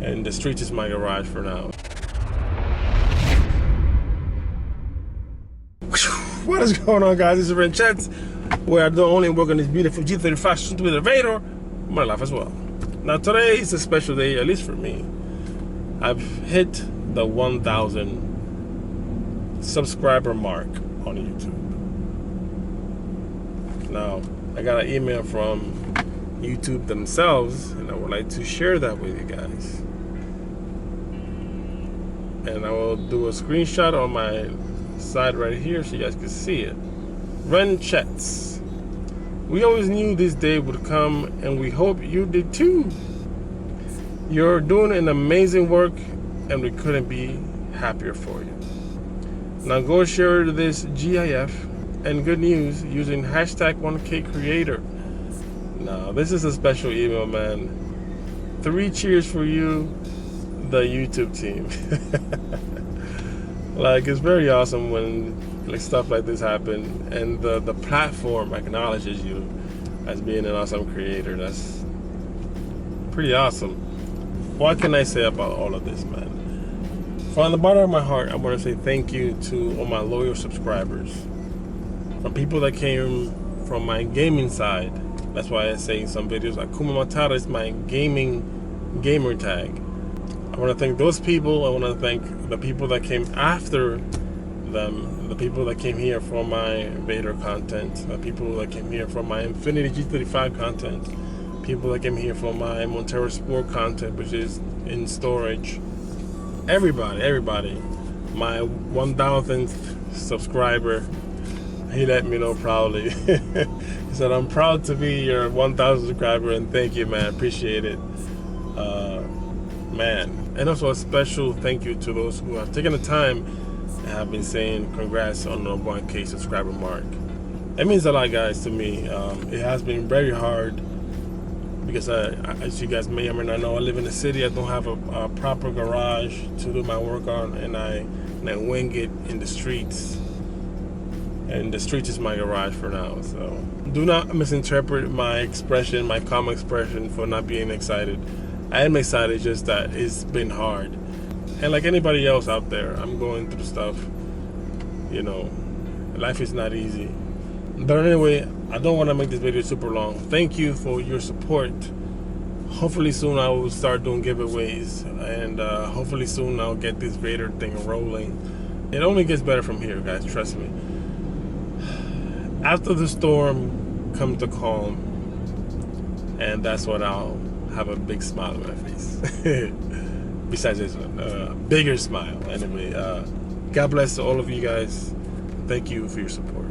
and the street is my garage for now. What is going on, guys? This is Wrenchettes, where I don't only work on this beautiful G35 with elevator, my life as well. Now today is a special day, at least for me. I've hit the 1,000 subscriber mark on YouTube. Now, I got an email from YouTube themselves, and I would like to share that with you guys. And I will do a screenshot on my side right here so you guys can see it. Wrenchettes. We always knew this day would come, and we hope you did too. You're doing an amazing work, and we couldn't be happier for you. Now go share this GIF and good news using hashtag 1K creator. Now this is a special email, man. 3 cheers for you, the YouTube team. Like, it's very awesome when like stuff like this happen, and the platform acknowledges you as being an awesome creator. That's pretty awesome. What can I say about all of this, man? From the bottom of my heart, I want to say thank you to all my loyal subscribers. From people that came from my gaming side. That's why I say in some videos, Akuma Matata is my gamer tag. I want to thank those people. I want to thank the people that came after them, the people that came here for my Vader content, the people that came here for my Infinity G35 content, people that came here for my Montero Sport content, which is in storage. Everybody. My 1,000th subscriber, he let me know proudly. He said, I'm proud to be your 1,000th subscriber, and thank you, man. Appreciate it. Man. And also a special thank you to those who have taken the time and have been saying congrats on the 1K subscriber mark. It means a lot, guys, to me. It has been very hard because as you guys may or may not know, I live in the city. I don't have a proper garage to do my work on, and I wing it in the streets. And the street is my garage for now. So do not misinterpret my expression, my calm expression, for not being excited. I am excited, just that it's been hard. And like anybody else out there, I'm going through stuff. You know, life is not easy. But anyway, I don't want to make this video super long. Thank you for your support. Hopefully soon I will start doing giveaways, and hopefully soon I'll get this Vader thing rolling. It only gets better from here, guys, trust me. After the storm comes the calm, and that's when I'll have a big smile on my face. Besides this one, bigger smile. Anyway, God bless all of you guys. Thank you for your support.